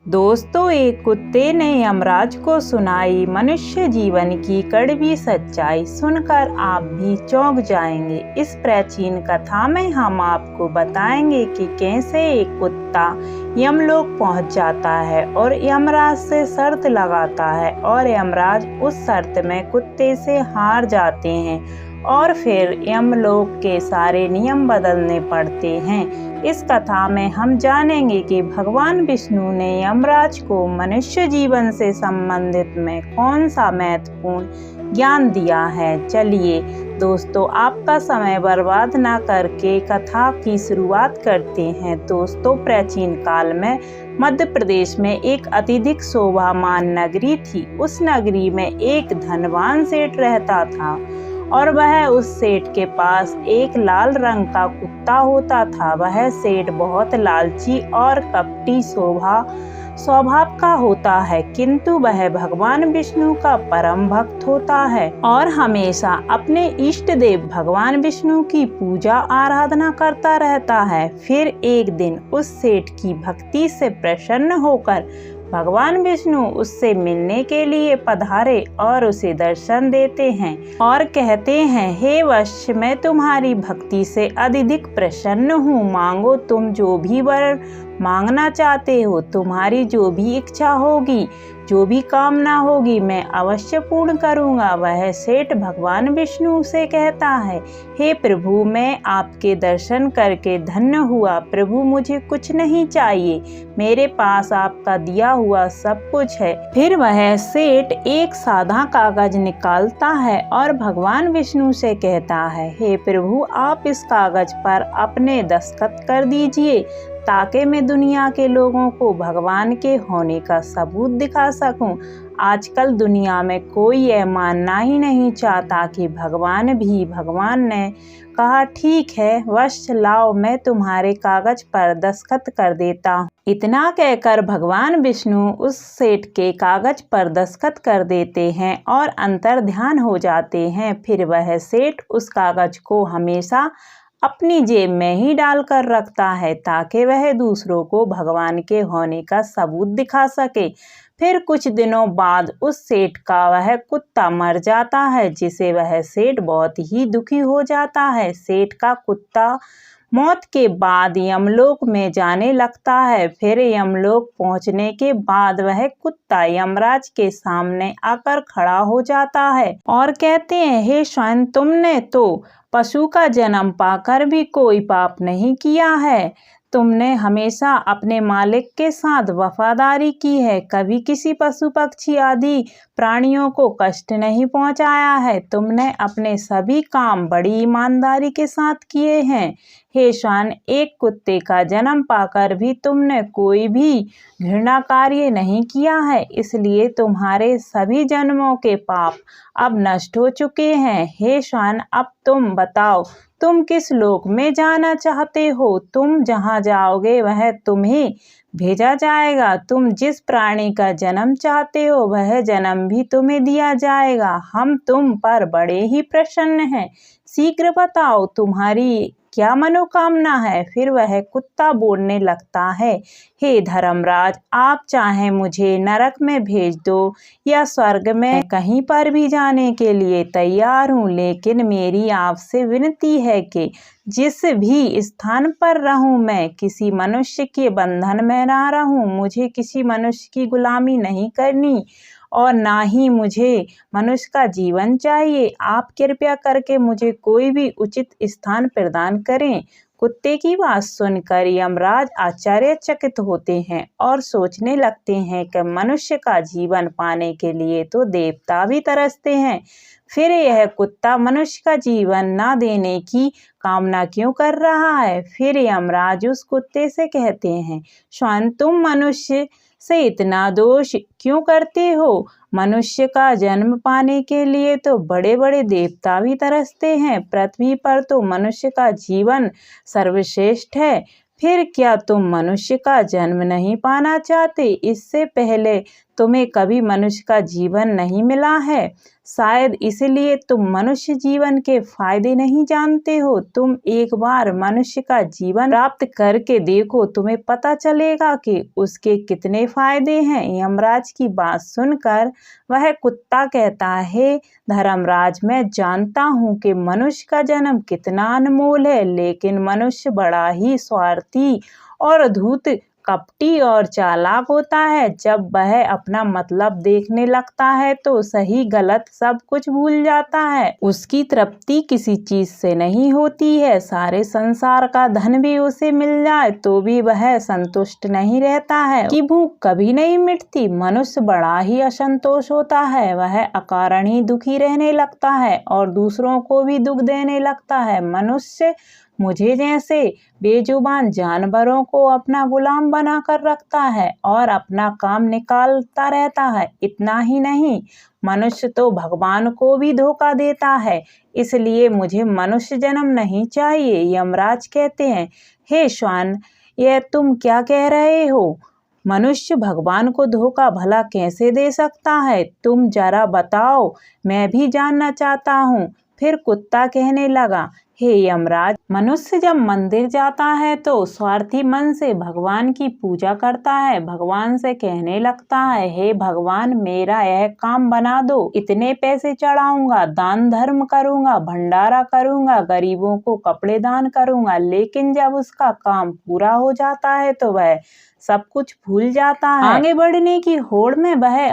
दोस्तों, एक कुत्ते ने यमराज को सुनाई मनुष्य जीवन की कड़वी सच्चाई। सुनकर आप भी चौंक जाएंगे। इस प्राचीन कथा में हम आपको बताएंगे कि कैसे एक कुत्ता यमलोक पहुंच जाता है और यमराज से शर्त लगाता है और यमराज उस शर्त में कुत्ते से हार जाते हैं और फिर यमलोक के सारे नियम बदलने पड़ते हैं। इस कथा में हम जानेंगे कि भगवान विष्णु ने यमराज को मनुष्य जीवन से संबंधित में कौन सा महत्वपूर्ण ज्ञान दिया है। चलिए दोस्तों, आपका समय बर्बाद ना करके कथा की शुरुआत करते हैं। दोस्तों, प्राचीन काल में मध्य प्रदेश में एक अत्यधिक शोभामान नगरी थी। उस नगरी में एक धनवान सेठ रहता था और वह उस सेठ के पास एक लाल रंग का कुत्ता होता था। वह सेठ बहुत लालची और कपटी स्वभाव का होता है, किंतु वह भगवान विष्णु का परम भक्त होता है और हमेशा अपने इष्ट देव भगवान विष्णु की पूजा आराधना करता रहता है। फिर एक दिन उस सेठ की भक्ति से प्रसन्न होकर भगवान विष्णु उससे मिलने के लिए पधारे और उसे दर्शन देते हैं और कहते हैं, हे वत्स, मैं तुम्हारी भक्ति से अत्यधिक प्रसन्न हूँ। मांगो, तुम जो भी वर मांगना चाहते हो, तुम्हारी जो भी इच्छा होगी, जो भी कामना होगी, मैं अवश्य पूर्ण करूँगा। वह सेठ भगवान विष्णु से कहता है, हे प्रभु, मैं आपके दर्शन करके धन्य हुआ। प्रभु, मुझे कुछ नहीं चाहिए, मेरे पास आपका दिया हुआ सब कुछ है। फिर वह सेठ एक सादा कागज निकालता है और भगवान विष्णु से कहता है, हे प्रभु, आप इस कागज पर अपने दस्तखत कर दीजिए ताकि मैं दुनिया के लोगों को भगवान के होने का सबूत दिखा सकूं। आजकल दुनिया में कोई यह मानना ही नहीं चाहता कि भगवान ने कहा, ठीक है वत्स, लाओ, मैं तुम्हारे कागज पर दस्तखत कर देता हूँ। इतना कहकर भगवान विष्णु उस सेठ के कागज पर दस्तखत कर देते हैं और अंतर ध्यान हो जाते हैं। फिर वह सेठ उस कागज को हमेशा अपनी जेब में ही डालकर रखता है ताकि वह दूसरों को भगवान के होने का सबूत दिखा सके। फिर कुछ दिनों बाद उस सेठ का वह कुत्ता मर जाता है, जिसे वह सेठ बहुत ही दुखी हो जाता है। सेठ का कुत्ता मौत के बाद यमलोक में जाने लगता है। फिर यमलोक पहुंचने के बाद वह कुत्ता यमराज के सामने आकर खड़ा हो जाता है और कहते हैं, हे स्वाइन, तुमने तो पशु का जन्म पाकर भी कोई पाप नहीं किया है। तुमने हमेशा अपने मालिक के साथ वफादारी की है, कभी किसी पशु पक्षी आदि प्राणियों को कष्ट नहीं पहुंचाया है। तुमने अपने सभी काम बड़ी ईमानदारी के साथ किए हैं। हे स्वान, एक कुत्ते का जन्म पाकर भी तुमने कोई भी घृणा कार्य नहीं किया है, इसलिए तुम्हारे सभी जन्मों के पाप अब नष्ट हो चुके हैं। हे स्वान, अब तुम बताओ, तुम किस लोक में जाना चाहते हो? तुम जहाँ जाओगे वह तुम्हें भेजा जाएगा। तुम जिस प्राणी का जन्म चाहते हो वह जन्म भी तुम्हें दिया जाएगा। हम तुम पर बड़े ही प्रसन्न हैं। शीघ्र बताओ, तुम्हारी क्या मनोकामना है? फिर वह कुत्ता बोलने लगता है, हे धर्मराज, आप चाहे मुझे नरक में भेज दो या स्वर्ग में, कहीं पर भी जाने के लिए तैयार हूँ, लेकिन मेरी आपसे विनती है कि जिस भी स्थान पर रहूं मैं किसी मनुष्य के बंधन में ना रहूं। मुझे किसी मनुष्य की गुलामी नहीं करनी और ना ही मुझे मनुष्य का जीवन चाहिए। आप कृपया करके मुझे कोई भी उचित स्थान प्रदान करें। कुत्ते की बात सुनकर यमराज आश्चर्यचकित होते हैं और सोचने लगते हैं कि मनुष्य का जीवन पाने के लिए तो देवता भी तरसते हैं, फिर यह कुत्ता मनुष्य का जीवन ना देने की कामना क्यों कर रहा है? फिर यमराज उस कुत्ते से कहते हैं, स्वान, तुम मनुष्य से इतना दोष क्यों करते हो? मनुष्य का जन्म पाने के लिए तो बड़े बड़े देवता भी तरसते हैं। पृथ्वी पर तो मनुष्य का जीवन सर्वश्रेष्ठ है। फिर क्या तुम मनुष्य का जन्म नहीं पाना चाहते? इससे पहले तुम्हें कभी मनुष्य का जीवन नहीं मिला है, शायद इसलिए तुम मनुष्य जीवन के फायदे नहीं जानते हो। तुम एक बार मनुष्य का जीवन प्राप्त करके देखो, तुम्हें पता चलेगा कि उसके कितने फायदे हैं। यमराज की बात सुनकर वह कुत्ता कहता है, धर्मराज, मैं जानता हूँ कि मनुष्य का जन्म कितना अनमोल है, लेकिन मनुष्य बड़ा ही स्वार्थी और धूर्त, कपटी और चालाक होता है। जब वह अपना मतलब देखने लगता है तो सही गलत सब कुछ भूल जाता है। उसकी तृप्ति किसी चीज से नहीं होती है। सारे संसार का धन भी उसे मिल जाए तो भी वह संतुष्ट नहीं रहता है। कि भूख कभी नहीं मिटती। मनुष्य बड़ा ही असंतोष होता है। वह अकारण ही दुखी रहने लगता है और दूसरों को भी दुख देने लगता है। मनुष्य मुझे जैसे बेजुबान जानवरों को अपना गुलाम बनाकर रखता है और अपना काम निकालता रहता है। इतना ही नहीं, मनुष्य तो भगवान को भी धोखा देता है। इसलिए मुझे मनुष्य जन्म नहीं चाहिए। यमराज कहते हैं, हे श्वान, यह तुम क्या कह रहे हो? मनुष्य भगवान को धोखा भला कैसे दे सकता है? तुम जरा बताओ, मैं भी जानना चाहता हूँ। फिर कुत्ता कहने लगा, हे यमराज, मनुष्य जब मंदिर जाता है तो स्वार्थी मन से भगवान की पूजा करता है। भगवान से कहने लगता है, हे भगवान, मेरा यह काम बना दो, इतने पैसे चढ़ाऊंगा, दान धर्म करूंगा, भंडारा करूंगा, गरीबों को कपड़े दान करूंगा। लेकिन जब उसका काम पूरा हो जाता है तो वह सब कुछ भूल जाता है। आगे बढ़ने की होड़ में वह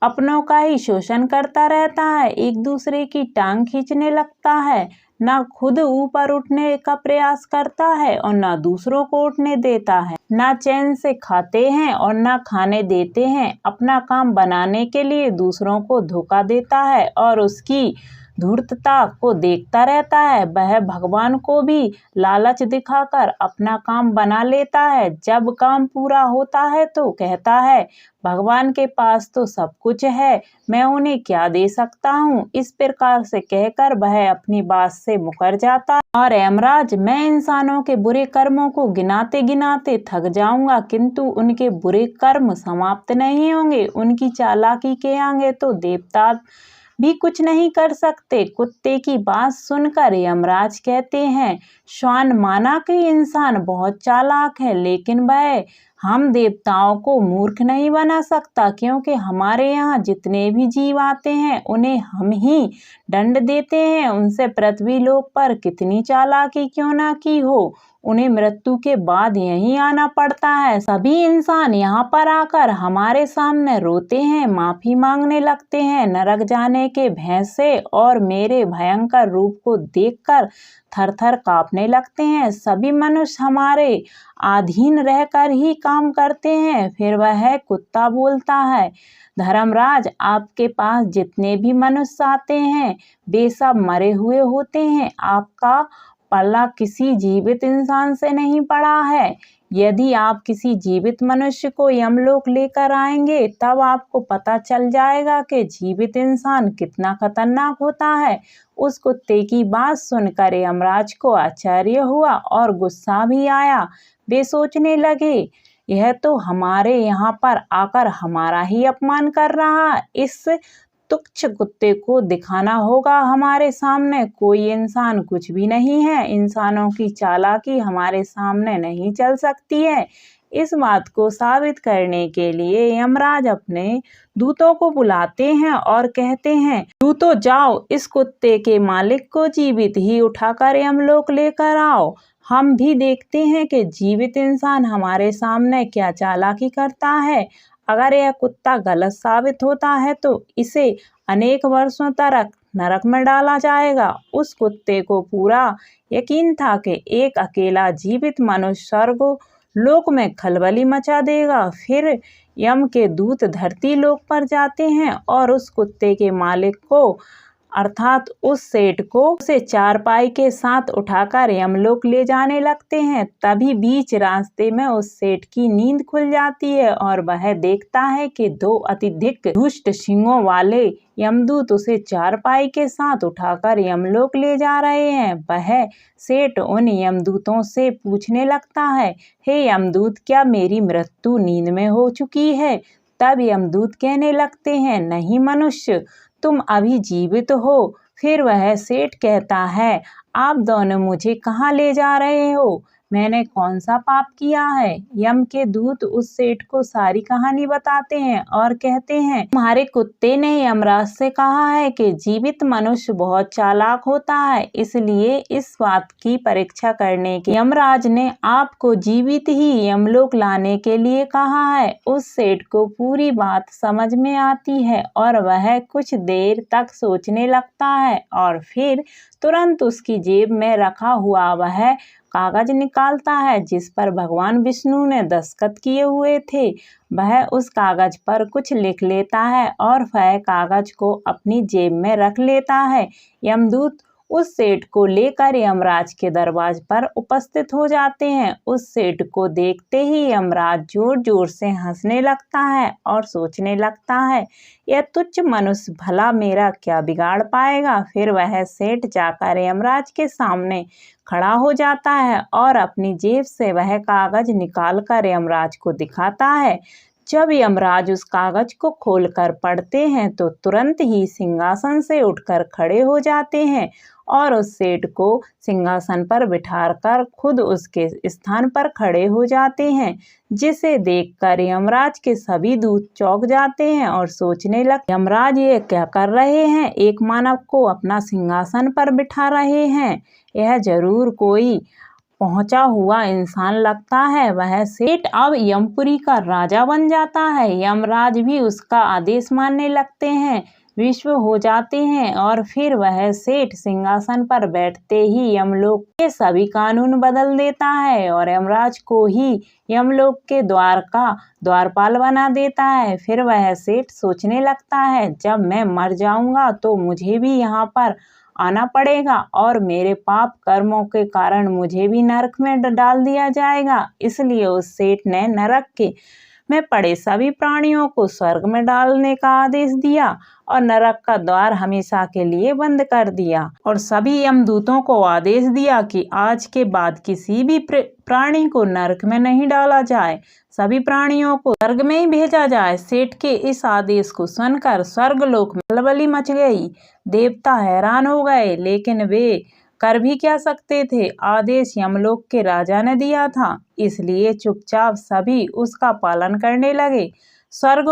अपनों का ही शोषण करता रहता है, एक दूसरे की टांग खींचने लगता है, ना खुद ऊपर उठने का प्रयास करता है और ना दूसरों को उठने देता है। ना चैन से खाते हैं और ना खाने देते हैं। अपना काम बनाने के लिए दूसरों को धोखा देता है और उसकी धूर्तता को देखता रहता है। वह भगवान को भी लालच दिखाकर अपना काम बना लेता है। जब काम पूरा होता है तो कहता है, भगवान के पास तो सब कुछ है, मैं उन्हें क्या दे सकता हूँ। इस प्रकार से कहकर वह अपनी बात से मुकर जाता है। और यमराज, मैं इंसानों के बुरे कर्मों को गिनाते गिनाते थक जाऊंगा, किंतु उनके बुरे कर्म समाप्त नहीं होंगे। उनकी चालाकी के आगे तो देवता भी कुछ नहीं कर सकते। कुत्ते की बात सुनकर यमराज कहते हैं, श्वान, माना कि इंसान बहुत चालाक है, लेकिन वह हम देवताओं को मूर्ख नहीं बना सकता, क्योंकि हमारे यहाँ जितने भी जीव आते हैं उन्हें हम ही दंड देते हैं। उनसे पृथ्वी लोक पर कितनी चालाकी क्यों ना की हो, उन्हें मृत्यु के बाद यहीं आना पड़ता है। सभी इंसान यहाँ पर आकर हमारे सामने रोते हैं, माफी मांगने लगते हैं। नरक जाने के भय से और मेरे भयंकर रूप को देखकर थर थर कांपने लगते हैं। सभी मनुष्य हमारे अधीन रहकर ही काम करते हैं। फिर वह कुत्ता बोलता है, धर्मराज, आपके पास जितने भी मनुष्य आते हैं वे सब मरे हुए होते हैं। आपका पल्ला किसी जीवित इंसान से नहीं पड़ा है। यदि आप किसी जीवित मनुष्य को यमलोक लेकर आएंगे तब आपको पता चल जाएगा कि जीवित इंसान कितना खतरनाक होता है। उस कुत्ते की बात सुनकर यमराज को आश्चर्य हुआ और गुस्सा भी आया। वे सोचने लगे, यह तो हमारे यहाँ पर आकर हमारा ही अपमान कर रहा है। इस तुच्छ कुत्ते को दिखाना होगा हमारे सामने कोई इंसान कुछ भी नहीं है। इंसानों की चालाकी हमारे सामने नहीं चल सकती है। इस बात को साबित करने के लिए यमराज अपने दूतों को बुलाते हैं और कहते हैं, दूतों, जाओ, इस कुत्ते के मालिक को जीवित ही उठाकर यमलोक लेकर आओ। हम भी देखते हैं कि जीवित इंसान हमारे सामने क्या चालाकी करता है। अगर यह कुत्ता गलत साबित होता है तो इसे अनेक वर्षों तक नरक में डाला जाएगा। उस कुत्ते को पूरा यकीन था कि एक अकेला जीवित मनुष्य स्वर्ग लोक में खलबली मचा देगा। फिर यम के दूत धरती लोक पर जाते हैं और उस कुत्ते के मालिक को अर्थात उस सेठ को उसे चारपाई के साथ उठाकर यमलोक ले जाने लगते हैं। तभी बीच रास्ते में उस सेठ की नींद खुल जाती है और वह देखता है कि दो अत्यधिक दुष्ट सींगों वाले यमदूत उसे चारपाई के साथ उठाकर यमलोक ले जा रहे हैं। वह सेठ उन यमदूतों से पूछने लगता है, हे यमदूत, क्या मेरी मृत्यु नींद में हो चुकी है? तब यमदूत कहने लगते हैं, नहीं मनुष्य, तुम अभी जीवित हो। फिर वह सेठ कहता है, आप दोनों मुझे कहाँ ले जा रहे हो? मैंने कौन सा पाप किया है? यम के दूत उस सेठ को सारी कहानी बताते हैं और कहते हैं, तुम्हारे कुत्ते ने यमराज से कहा है कि जीवित मनुष्य बहुत चालाक होता है, इसलिए इस बात की परीक्षा करने के यमराज ने आपको जीवित ही यमलोक लाने के लिए कहा है। उस सेठ को पूरी बात समझ में आती है और वह कुछ देर तक सोचने लगता है और फिर तुरंत उसकी जेब में रखा हुआ वह कागज निकालता है जिस पर भगवान विष्णु ने दस्तखत किए हुए थे। वह उस कागज पर कुछ लिख लेता है और वह कागज को अपनी जेब में रख लेता है। यमदूत उस सेठ को लेकर यमराज के दरवाजे पर उपस्थित हो जाते हैं। उस सेठ को देखते ही यमराज जोर जोर से हंसने लगता है और सोचने लगता है, यह तुच्छ मनुष्य भला मेरा क्या बिगाड़ पाएगा। फिर वह सेठ जाकर यमराज के सामने खड़ा हो जाता है और अपनी जेब से वह कागज निकालकर यमराज को दिखाता है। जब यमराज उस कागज को खोलकर पढ़ते हैं तो तुरंत ही सिंहासन से उठकर खड़े हो जाते हैं और उस सेठ को सिंहासन पर बिठाकर खुद उसके स्थान पर खड़े हो जाते हैं, जिसे देखकर यमराज के सभी दूत चौंक जाते हैं और सोचने लगते, यमराज ये क्या कर रहे हैं? एक मानव को अपना सिंहासन पर बिठा रहे हैं। यह जरूर कोई पहुंचा हुआ इंसान लगता है। वह सेठ अब यमपुरी का राजा बन जाता है। यमराज भी उसका आदेश मानने लगते हैं, विश्व हो जाते हैं और फिर वह सेठ सिंहासन पर बैठते ही यमलोक के सभी कानून बदल देता है और यमराज को ही यमलोक के द्वार का द्वारपाल बना देता है। फिर वह सेठ सोचने लगता है, जब मैं मर जाऊंगा तो मुझे भी यहाँ पर आना पड़ेगा और मेरे पाप कर्मों के कारण मुझे भी नरक में डाल दिया जाएगा। इसलिए उस सेठ ने नरक के में पड़े सभी प्राणियों को स्वर्ग में डालने का आदेश दिया और नरक का द्वार हमेशा के लिए बंद कर दिया और सभी यमदूतों को आदेश दिया कि आज के बाद किसी भी प्राणी को नरक में नहीं डाला जाए, सभी प्राणियों को स्वर्ग में ही भेजा जाए। सेठ के इस आदेश को सुनकर स्वर्गलोक में खलबली मच गई। देवता हैरान हो गए, लेकिन वे कर भी क्या सकते थे? आदेश यमलोक के राजा ने दिया था, इसलिए चुपचाप सभी उसका पालन करने लगे। स्वर्ग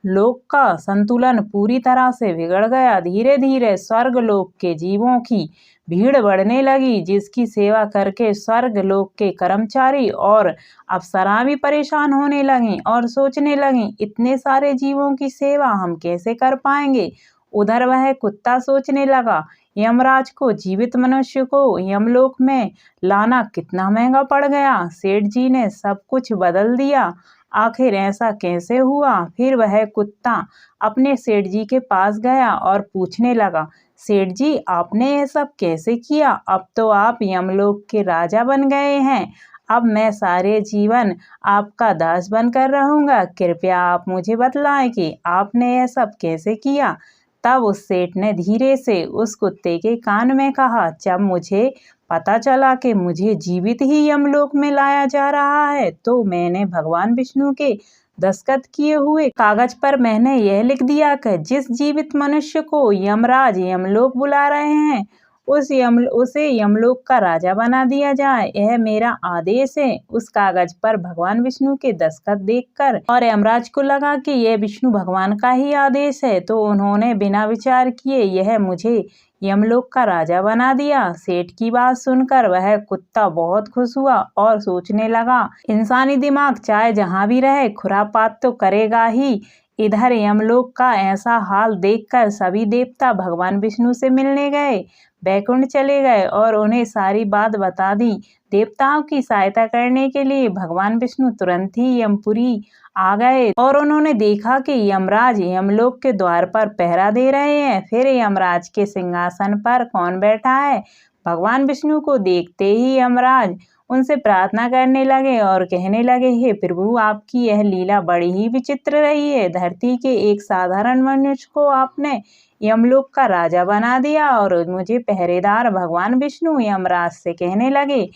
लोक का संतुलन पूरी तरह से बिगड़ गया। धीरे धीरे स्वर्ग लोक के जीवों की भीड़ बढ़ने लगी, जिसकी सेवा करके स्वर्ग लोक के कर्मचारी और अप्सराएं भी परेशान होने लगीं और सोचने लगीं, इतने सारे जीवों की सेवा हम कैसे कर पाएंगे। उधर वह कुत्ता सोचने लगा, यमराज को जीवित मनुष्य को यमलोक में लाना कितना महंगा पड़ गया। सेठ जी ने सब कुछ बदल दिया, आखिर ऐसा कैसे हुआ? फिर वह कुत्ता अपने सेठ जी के पास गया और पूछने लगा, सेठ जी आपने ये सब कैसे किया? अब तो आप यमलोक के राजा बन गए हैं, अब मैं सारे जीवन आपका दास बनकर रहूंगा। कृपया आप मुझे बतलाएं कि आपने यह सब कैसे किया। तब उस सेठ ने धीरे से उस कुत्ते के कान में कहा, जब मुझे पता चला कि मुझे जीवित ही यमलोक में लाया जा रहा है तो मैंने भगवान विष्णु के दस्तखत किए हुए कागज पर मैंने यह लिख दिया कि जिस जीवित मनुष्य को यमराज यमलोक बुला रहे हैं उसे यमलोक का राजा बना दिया जाए। यह मेरा आदेश है। उस कागज पर भगवान विष्णु के दस्तखत देखकर और यमराज को लगा कि यह विष्णु भगवान का ही आदेश है, तो उन्होंने बिना विचार किए यह मुझे यमलोक का राजा बना दिया। सेठ की बात सुनकर वह कुत्ता बहुत खुश हुआ और सोचने लगा, इंसानी दिमाग चाहे जहाँ भी रहे खुरापात तो करेगा ही। इधर यमलोक का ऐसा हाल देखकर सभी देवता भगवान विष्णु से मिलने गए, बैकुंठ चले गए और उन्हें सारी बात बता दी। देवताओं की सहायता करने के लिए भगवान विष्णु तुरंत ही यमपुरी आ गए और उन्होंने देखा कि यमराज यमलोक के द्वार पर पहरा दे रहे हैं। फिर यमराज के सिंहासन पर कौन बैठा है? भगवान विष्णु को देखते ही यमराज उनसे प्रार्थना करने लगे और कहने लगे, हे प्रभु, आपकी यह लीला बड़ी ही विचित्र रही है। धरती के एक साधारण मनुष्य को आपने यमलोक का राजा बना दिया और मुझे पहरेदार भगवान विष्णु यमराज से कहने लगे,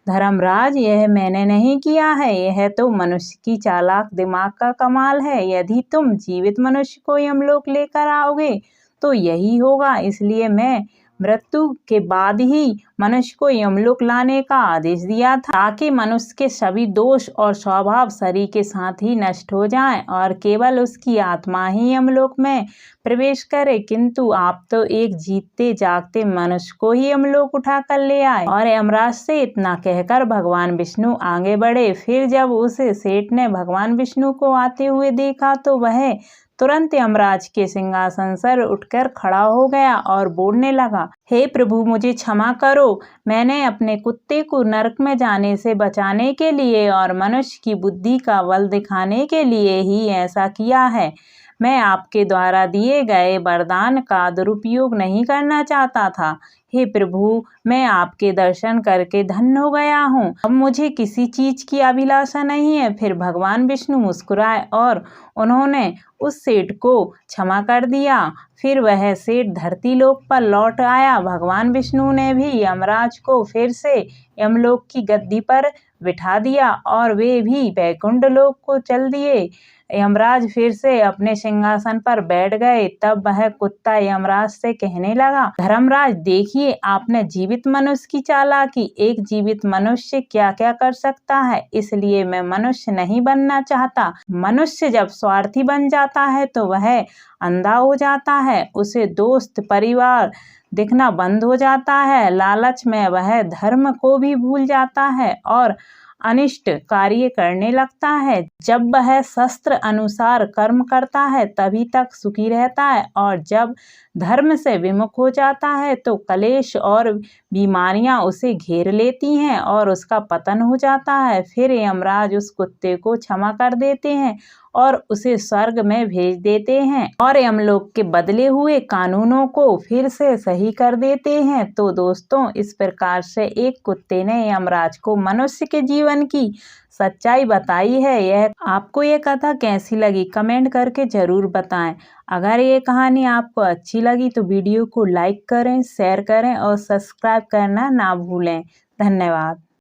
धर्मराज, यह मैंने नहीं किया है, यह तो मनुष्य की चालाक दिमाग का कमाल है। यदि तुम जीवित मनुष्य को यमलोक लेकर आओगे तो यही होगा, इसलिए मैं मृत्यु के बाद ही मनुष्य को यमलोक लाने का आदेश दिया था, ताकि मनुष्य के सभी दोष और स्वभाव शरीर के साथ ही नष्ट हो जाएं और केवल उसकी आत्मा ही यमलोक में प्रवेश करे। किंतु आप तो एक जीते जागते मनुष्य को ही यमलोक उठा कर ले आए। और यमराज से इतना कहकर भगवान विष्णु आगे बढ़े। फिर जब उस सेठ ने भगवान विष्णु को आते हुए देखा तो वह तुरंत यमराज के सिंहासन से उठकर खड़ा हो गया और बोलने लगा, हे प्रभु, मुझे क्षमा करो। मैंने अपने कुत्ते को नरक में जाने से बचाने के लिए और मनुष्य की बुद्धि का बल दिखाने के लिए ही ऐसा किया है। मैं आपके द्वारा दिए गए वरदान का दुरुपयोग नहीं करना चाहता था। हे प्रभु, मैं आपके दर्शन करके धन्य हो गया हूँ। अब मुझे किसी चीज की अभिलाषा नहीं है। फिर भगवान विष्णु मुस्कुराए और उन्होंने उस सेठ को क्षमा कर दिया। फिर वह सेठ धरती लोक पर लौट आया। भगवान विष्णु ने भी यमराज को फिर से यमलोक की गद्दी पर बिठा दिया और वे भी वैकुंठ लोक को चल दिए। यमराज फिर से अपने सिंहासन पर बैठ गए। तब वह कुत्ता यमराज से कहने लगा, धर्मराज, देखिए, आपने जीवित मनुष्य की चालाकी। एक जीवित मनुष्य क्या क्या कर सकता है, इसलिए मैं मनुष्य नहीं बनना चाहता। मनुष्य जब स्वार्थी बन जाता है तो वह अंधा हो जाता है, उसे दोस्त परिवार दिखना बंद हो जाता है। लालच में वह धर्म को भी भूल जाता है और अनिष्ट कार्य करने लगता है। जब वह शस्त्र अनुसार कर्म करता है तभी तक सुखी रहता है, और जब धर्म से विमुख हो जाता है तो कलेश और बीमारियां उसे घेर लेती हैं और उसका पतन हो जाता है। फिर यमराज उस कुत्ते को क्षमा कर देते हैं और उसे स्वर्ग में भेज देते हैं और यमलोक के बदले हुए कानूनों को फिर से सही कर देते हैं। तो दोस्तों, इस प्रकार से एक कुत्ते ने यमराज को मनुष्य के जीवन की सच्चाई बताई है। आपको ये कथा कैसी लगी, कमेंट करके जरूर बताएं। अगर ये कहानी आपको अच्छी लगी तो वीडियो को लाइक करें, शेयर करें और सब्सक्राइब करना ना भूलें। धन्यवाद।